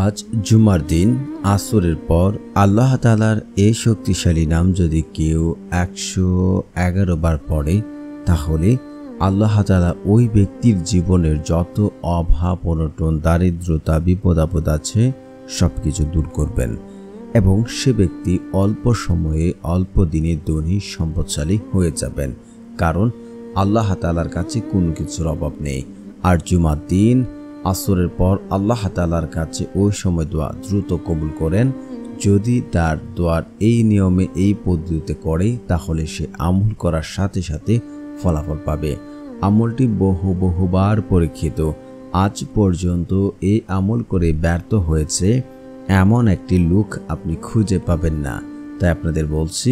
আজ জুমার দিন আসরের পর আল্লাহ তাআলার এই শক্তিশালী নাম যদি কেউ 111 বার পড়ে, তাহলে আল্লাহ তাআলা ওই ব্যক্তির জীবনের যত অভাব অনটন দারিদ্রতা বিপদ আপদ আছে সবকিছু দূর করবেন এবং সে ব্যক্তি অল্প সময়ে অল্প দিনে ধনী সম্পদশালী হয়ে যাবেন। কারণ আল্লাহ তাআলার কাছে কোনো কিছুর অভাব নেই। আর জুমার দিন আসরের পর আল্লাহ তাআলার কাছে ওই সময় দোয়া দ্রুত কবুল করেন। যদি তার দোয়ার এই নিয়মে এই পদ্ধতিতে করে, তাহলে সে আমল করার সাথে সাথে ফলাফল পাবে। আমলটি বহুবার পরীক্ষিত। আজ পর্যন্ত এই আমল করে ব্যর্থ হয়েছে এমন একটি লোক আপনি খুঁজে পাবেন না। তাই আপনাদের বলছি,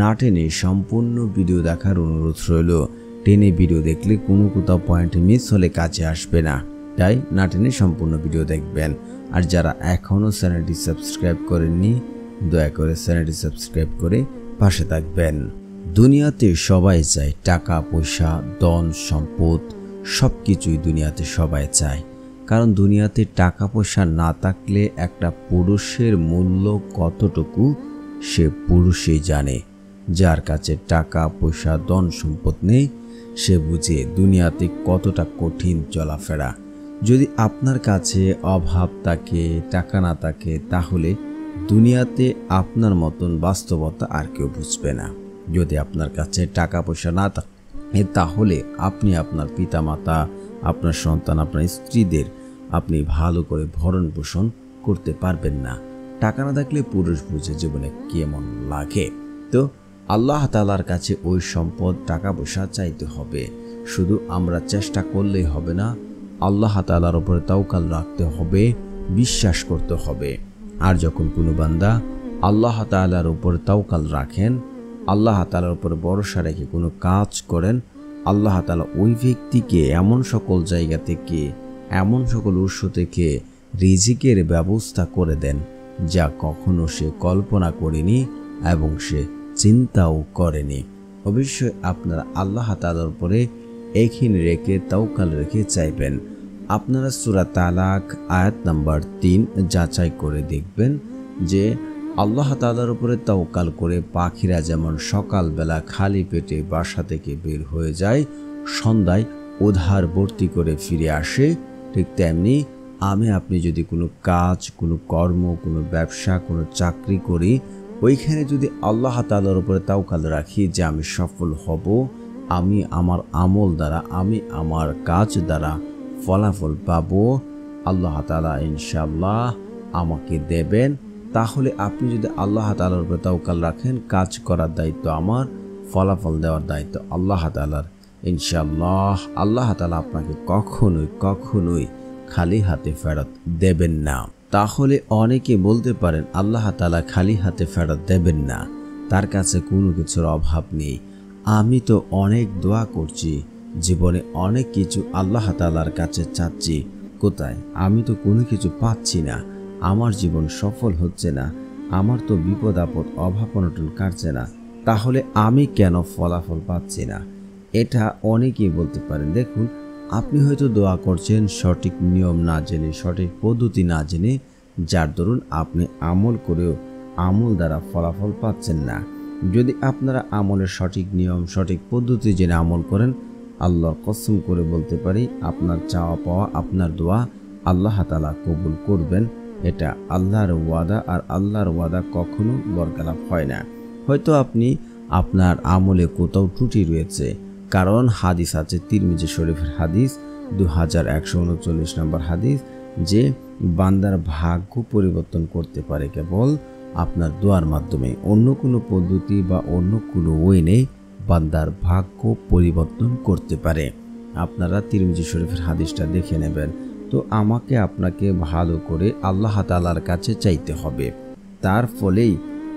না টেনে সম্পূর্ণ ভিডিও দেখার অনুরোধ রইল। টেনে ভিডিও দেখলে কোনো কোথাও পয়েন্ট মিস হলে কাজে আসবে না। তাই না টেনে সম্পূর্ণ ভিডিও দেখবেন। আর যারা এখনও চ্যানেলটি সাবস্ক্রাইব করেননি, দয়া করে চ্যানেলটি সাবস্ক্রাইব করে পাশে থাকবেন। দুনিয়াতে সবাই চায় টাকা পয়সা, ধন সম্পদ, সব কিছুই দুনিয়াতে সবাই চায়। কারণ দুনিয়াতে টাকা পয়সা না থাকলে একটা পুরুষের মূল্য কতটুকু সে পুরুষই জানে। যার কাছে টাকা পয়সা ধন সম্পদ নেই, সে বুঝে দুনিয়াতে কতটা কঠিন চলাফেরা। যদি আপনার কাছে অভাব থাকে, টাকা না থাকে, তাহলে দুনিয়াতে আপনার মতন বাস্তবতা আর কেউ বুঝবে না। যদি আপনার কাছে টাকা পয়সা না থাকে, তাহলে আপনি আপনার পিতামাতা, আপনার সন্তান, আপনার স্ত্রীদের আপনি ভালো করে ভরণ পোষণ করতে পারবেন না। টাকা না থাকলে পুরুষ বুঝে জীবনে কেমন লাগে। তো আল্লাহ তাআলার কাছে ওই সম্পদ টাকা পয়সা চাইতে হবে। শুধু আমরা চেষ্টা করলেই হবে না, আল্লাহ তাআলার উপরে তাওয়াক্কুল রাখতে হবে, বিশ্বাস করতে হবে। আর যখন কোনো বান্দা আল্লাহ তাআলার উপরে তাওয়াক্কুল রাখেন, আল্লাহ তাআলার উপরে ভরসা রেখে কোনো কাজ করেন, আল্লাহ তাআলা ওই ব্যক্তিকে এমন সকল জায়গা থেকে, এমন সকল উৎস থেকে রিজিকের ব্যবস্থা করে দেন যা কখনো সে কল্পনা করেনি এবং সে চিন্তাও করেনি। অবশ্যই আপনারা আল্লাহ তাআলার উপরে একই রেখে তাওয়াক্কুল রেখে চাইবেন। আপনারা সূরা তালাক আয়াত নাম্বার 3 যাচাই করে দেখবেন যে আল্লাহ তাআলার উপরে তাওয়াক্কুল করে পাখিরা যেমন সকালবেলা খালি পেটে বাসা থেকে বের হয়ে যায়, সন্ধ্যায় উধার ভর্তি করে ফিরে আসে, ঠিক তেমনি আপনি যদি কোনো কাজ, কোনো কর্ম, কোনো ব্যবসা, কোনো চাকরি করি, ওইখানে যদি আল্লাহ তাআলার উপরে তাওয়াক্কুল রাখি যে আমি সফল হব, আমি আমার আমল দ্বারা, আমি আমার কাজ দ্বারা ফলাফল পাবো, আল্লাহ তাআলা ইনশাআল্লাহ আমাকে দেবেন। তাহলে আপনি যদি আল্লাহ তাআলার উপরে তাওয়াক্কুল রাখেন, কাজ করার দায়িত্ব আমার, ফলাফল দেওয়ার দায়িত্ব আল্লাহ তাআলার। ইনশাআল্লাহ আল্লাহ তাআলা আপনাকে কখনোই খালি হাতে ফেরত দেবেন না। তাহলে অনেকে বলতে পারেন আল্লাহ তাআলা খালি হাতে ফেরত দেবেন না, তার কাছে কোনো কিছুর অভাব নেই। আমি তো অনেক দোয়া করছি, জীবনে অনেক কিছু আল্লাহ তাআলার কাছে চাচ্ছি, কোথায়? আমি তো কোনো কিছু পাচ্ছি না, আমার জীবন সফল হচ্ছে না, আমার তো বিপদ আপদ অভাব অনটন কাটছে না, তাহলে আমি কেন ফলাফল পাচ্ছি না? এটা অনেকেই বলতে পারেন। দেখুন, আপনি হয়তো দোয়া করছেন সঠিক নিয়ম না জেনে, সঠিক পদ্ধতি না জেনে, যার দরুন আপনি আমল করেও আমল দ্বারা ফলাফল পাচ্ছেন না। যদি আপনারা আমলের সঠিক নিয়ম, সঠিক পদ্ধতি জেনে আমল করেন, আল্লাহর কসম করে বলতে পারি আপনার চাওয়া পাওয়া, আপনার দোয়া আল্লাহ তাআলা কবুল করবেন। এটা আল্লাহর ওয়াদা, আর আল্লাহর ওয়াদা কখনো বরখেলাপ হয় না। হয়তো আপনি আপনার আমলে কোথাও ত্রুটি রয়েছে, কারণ হাদিস আছে, তিরমিজি শরীফের হাদিস 2139 নম্বর হাদিস, যে বান্দার ভাগ্য পরিবর্তন করতে পারে কেবল আপনার দোয়ার মাধ্যমে। অন্য কোনো পদ্ধতি বা অন্য কোনো ওয়ে নেই বান্দার ভাগ্য পরিবর্তন করতে পারে। আপনারা তিরমিজি শরীফের হাদিসটা দেখে নেবেন। তো আমাকে আপনাকে ভালো করে আল্লাহ তাআলার কাছে চাইতে হবে, তার ফলেই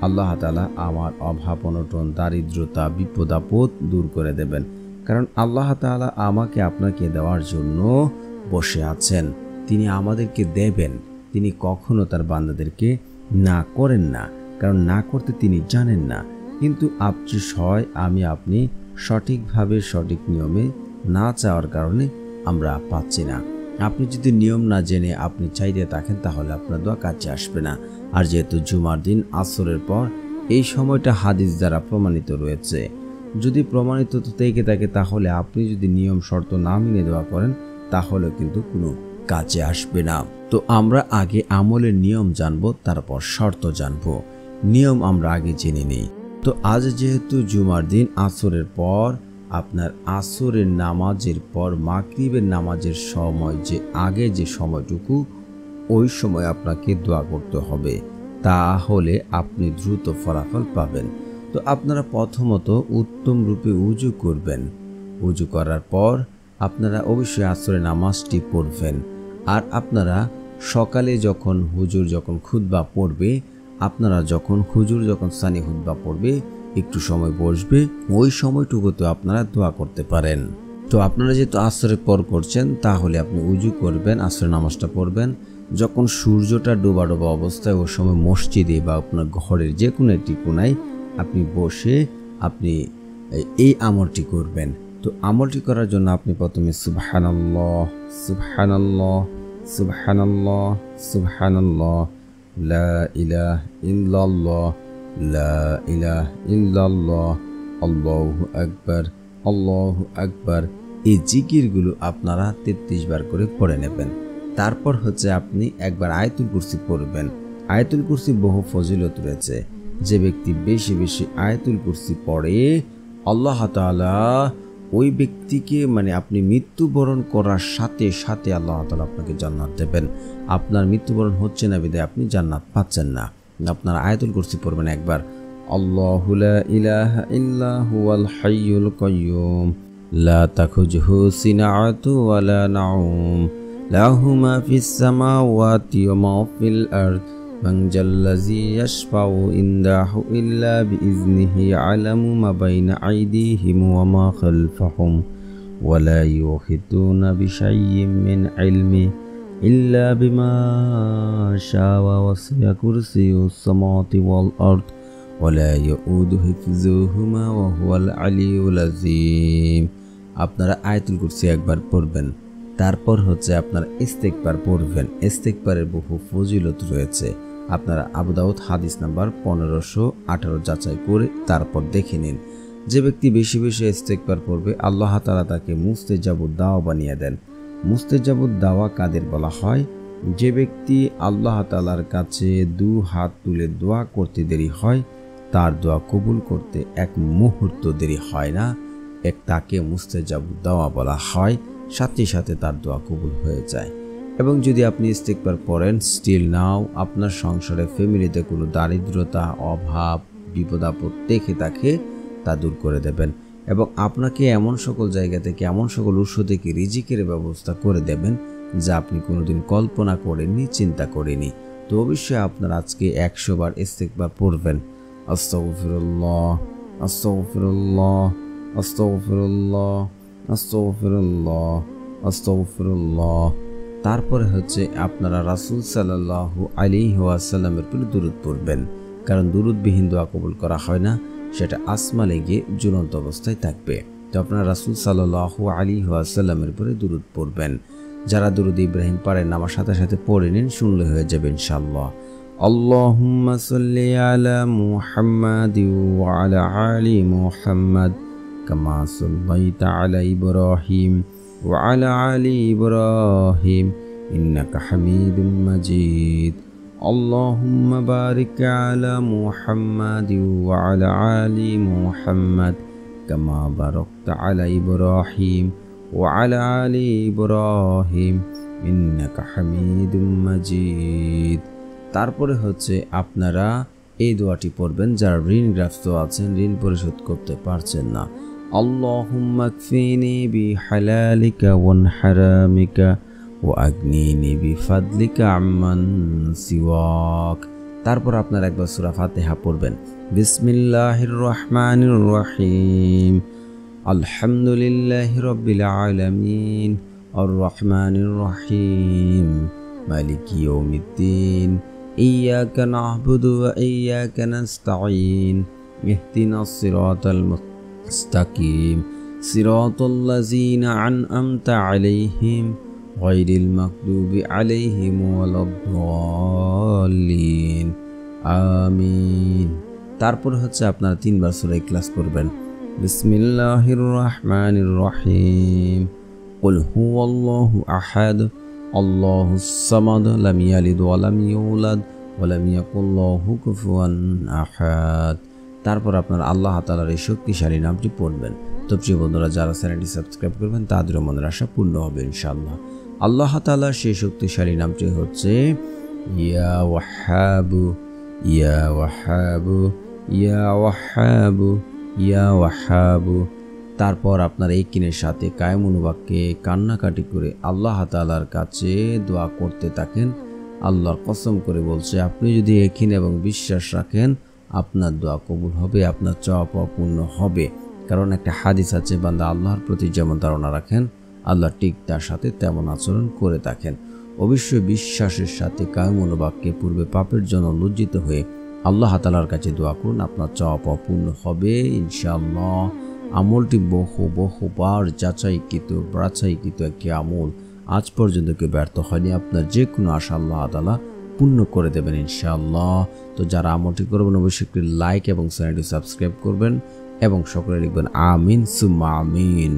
আল্লাহ তাআলা আমার অভাব অনটন দারিদ্রতা বিপদ আপদ দূর করে দেবেন। কারণ আল্লাহ তাআলা আমাকে আপনাকে দেওয়ার জন্য বসে আছেন, তিনি আমাদেরকে দেবেন। তিনি কখনো তার বান্দাদেরকে না করেন না, কারণ না করতে তিনি জানেন না। কিন্তু আপনি সঠিকভাবে সঠিক নিয়মে না চাওয়ার কারণে আমরা পাচ্ছি না। আপনি যদি নিয়ম না জেনে আপনি চাইতে থাকেন তাহলে আপনার দোয়া কাছে আসবে না। আর যেহেতু জুমার দিন আসরের পর এই সময়টা হাদিস দ্বারা প্রমাণিত রয়েছে, যদি প্রমাণিত থেকে থাকে তাহলে আপনি যদি নিয়ম শর্ত না মেনে দোয়া করেন তাহলে কিন্তু কোনো কাজে আসবে না। তো আমরা আগে আমলের নিয়ম জানবো, তারপর শর্ত জানবো। নিয়ম আমরা আগে জেনে নিই। তো আজ যেহেতু জুমার দিন আসরের পর আপনার আসরের নামাজের পর মাগরিবের নামাজের সময় যে আগে যে সময়টুকু, ওই সময় আপনাকে দোয়া করতে হবে, তাহলে আপনি দ্রুত ফলাফল পাবেন। তো আপনারা প্রথমত উত্তম রূপে উজু করবেন। উজু করার পর আপনারা অবশ্যই আসরের নামাজটি পড়বেন। আর আপনারা সকালে যখন হুজুর যখন খুতবা পড়বে, আপনারা যখন হুজুর যখন সানি খুতবা পড়বে একটু সময় বসবে, ওই সময়টুকুতে আপনারা দোয়া করতে পারেন। তো আপনারা যেহেতু আসরের পর করছেন তাহলে আপনি উজু করবেন, আসরের নামাজটা পড়বেন। যখন সূর্যটা ডোবা ডোবা অবস্থায় ওই সময় মসজিদে বা আপনার ঘরের যে কোনো একটি কোনায় আপনি বসে আপনি এই আমলটি করবেন। তো আমলটি করার জন্য আপনি প্রথমে সুবহানাল্লাহ সুবহানাল্লাহ সুবহানাল্লাহ সুবহানাল্লাহ লা ইলাহা ইল্লাল্লাহ লা ইলাহা ইল্লাল্লাহ আল্লাহু আকবার আল্লাহু আকবার এই জিকিরগুলো আপনারা 33 বার করে পড়ে নেবেন। তারপর হচ্ছে আপনি একবার আয়াতুল কুরসি পড়বেন। আয়াতুল কুরসি বহু ফজিলত রয়েছে। যে ব্যক্তি বেশি বেশি আয়াতুল কুরসি পড়ে আল্লাহ তাআলা ওই ব্যক্তিকে আপনি মৃত্যুবরণ করার সাথে সাথে আল্লাহ তাআলা আপনাকে জান্নাত দেবেন। আপনার মৃত্যুবরণ হচ্ছে না বিধায় আপনি জান্নাত পাচ্ছেন না। আপনারা আয়াতুল কুরসি পড়বেন একবার। আল্লাহু লা ইলাহা ইল্লা হুয়াল হাইয়ুল কাইয়্যুম লা তাখুযুহু সিনাআতু ওয়া লা নাউম লাহু মা ফিস সামাওয়াতি ওয়া মা ফিল আরদ মান জাল্লাযী ইয়াশফাউ ইনদাহু ইল্লা বিইজনিহি ইয়ালামু মা বাইনা আইদিহিম ওয়া মা খালফাহুম ওয়া লা ইউহিতুনা বিশাইইন মিন ইলমিহি ইল্লা বিমা শাআ ওয়াসি'a কুরসিয়ুস সামাওয়াতি ওয়াল আরদ ওয়া লা ইয়াউদুহু হিফযুহুমা ওয়া হুয়াল আলিয়্যুল আযীম। আপনারা আয়াতুল কুরসি একবার পড়বেন। তারপর হচ্ছে আপনারা ইস্তেগফার পড়বেন। ইস্তেগফারের বহু ফজিলত রয়েছে। আপনারা আবু দাউদ হাদিস নাম্বার 1518 যাচাই করে তারপর দেখে নিন। যে ব্যক্তি বেশি বেশি ইস্তেগফার পড়বে আল্লাহ তাআলা তাকে মুস্তাজাবুদ দাওয়া বানিয়ে দেন। মুস্তাজাবুদ দাওয়া কাদের বলা হয়? যে ব্যক্তি আল্লাহ তাআলার কাছে 2 হাত তুলে দোয়া করতে দেরি হয়, তার দোয়া কবুল করতে এক মুহূর্ত দেরি হয় না, তাকে মুস্তাজাবুদ দাওয়া বলা হয়। সাথে সাথে তার দোয়া কবুল হয়ে যায়। এবং যদি আপনি ইস্তেগফার পড়েন স্টিল নাও আপনার সংসারে ফ্যামিলিতে কোনো দারিদ্রতা অভাব বিপদ আপদ দেখে থাকে তা দূর করে দেবেন এবং আপনাকে এমন সকল জায়গা থেকে এমন সকল উৎস থেকে রিজিকের ব্যবস্থা করে দেবেন যা আপনি কোনোদিন কল্পনা করেননি, চিন্তা করেনি। তো অবশ্যই আপনার আজকে 100 বার ইস্তেগফার পড়বেন। আস্তাগফিরুল্লাহ আস্তাগফিরুল্লাহ আস্তাগফিরুল্লাহ আস্তাগফিরুল্লাহ আস্তাগফিরুল্লাহ। তারপরে হচ্ছে আপনারা রাসূল সাল্লাল্লাহু আলাইহি ওয়াসাল্লামের উপর দুরূদ পড়বেন, কারণ দুরূদবিহীন দোয়া কবুল করা হয় না, সেটা আসমা লেগে ঝুলন্ত অবস্থায় থাকবে। তো আপনারা রাসূল সাল্লাল্লাহু আলাইহি ওয়াসাল্লামের উপরে দুরূদ পড়বেন। যারা দুরূদ ইব্রাহিম পারেন আমার সাথে সাথে পড়ে নিন, শুনলে হয়ে যাবে ইনশাআল্লাহ। আল্লাহুম্মা সাল্লি আলা মুহাম্মাদি ওয়া আলা আলি মুহাম্মাদ কামা সাল্লাইতা আলা ইব্রাহিম ওয়া আলা আলি ইব্রাহিম ইন্নাকা হামিদুম মাজিদ। আল্লাহুম্মা বারিক আলা মুহাম্মাদি ওয়া আলা আলি মুহাম্মাদ কামা বারাকতা আলা ইব্রাহিম ওয়া আলা আলি ইব্রাহিম ইন্নাকা হামিদুম মাজিদ। তারপরে হচ্ছে আপনারা এই দোয়াটি পড়বেন যারা ঋণগ্রস্ত আছেন, ঋণ পরিশোধ করতে পারছেন না। আল্লাহুম্মা কফিনি বিহালালিকা ওয়ান হারামিকা ওয়া আগনিনি বিফাদলিকা আম্মান সিওয়াক। তারপর আপনারা একবার সূরা ফাতিহা পড়বেন। বিসমিল্লাহির রহমানির রহিম আলহামদুলিল্লাহি রাব্বিল আলামিন আর রহমানির রহিম মালিকি ইয়াউমিদ্দিন ইয়্যাকা না'বুদু ওয়া ইয়্যাকা নাস্তাঈন ইহদিনাস সিরাতাল মুস্তাকিম সিরাতাল লাযিনা আন'আমতা আলাইহিম গায়রিল মাগদুবি আলাইহিম ওয়ালাদ-দাল্লিন। আমিন। তারপর হচ্ছে আপনারা 3 বার সূরা ইখলাস পড়বেন। বিসমিল্লাহির রহমানির রহিম। কুল হুয়াল্লাহু আহাদ আল্লাহুস সামাদ লাম ইয়ালিদ ওয়া লাম ইউলাদ ওয়া লাম ইয়াকুল লাহু কুফুয়ান আহাদ। তারপর আপনারা আল্লাহ তাআলার এই শক্তিশালী নামটি পড়বেন। তো প্রিয় বন্ধুরা, যারা চ্যানেলটি সাবস্ক্রাইব করবেন তাদেরও মনের আশা পূর্ণ হবে ইনশাআল্লাহ। আল্লাহ তাআলার সেই শক্তিশালী নামটি হচ্ছে ইয়া ওয়াহাবু, ইয়া ওয়াহাবু, ইয়া ওয়াহাবু, ইয়া ওয়াহাবু। তারপর আপনার এই কিনের সাথে কায়েম অনুবাক্যে কান্নাকাটি করে আল্লাহ তাআলার কাছে দোয়া করতে থাকেন। আল্লাহর কসম করে বলছে, আপনি যদি একিন এবং বিশ্বাস রাখেন আপনার দোয়া কবুল হবে, আপনার চাওয়া পাওয়া পূর্ণ হবে। কারণ একটা হাদিস আছে, বান্দা আল্লাহর প্রতি যেমন ধারণা রাখেন আল্লাহ ঠিক তার সাথে তেমন আচরণ করে থাকেন। অবশ্যই বিশ্বাসের সাথে কায়েম অনুবাক্যে পূর্বে পাপের জন্য লজ্জিত হয়ে আল্লাহ তাআলার কাছে দোয়া করুন, আপনার চাওয়া পাওয়া পূর্ণ হবে ইনশাআল্লাহ। আমলটি বহুবার যাচাইকৃত বাছাইকৃত একটি আমল, আজ পর্যন্ত কেউ ব্যর্থ হয়নি। আপনার যে কোনো আশা আল্লাহ তাআলা পূর্ণ করে দেবেন ইনশাআল্লাহ। তো যারা আমলটি করবেন অবশ্যই একটি লাইক এবং চ্যানেলটি সাবস্ক্রাইব করবেন এবং সকলে লিখবেন আমিন সুম্মা আমিন।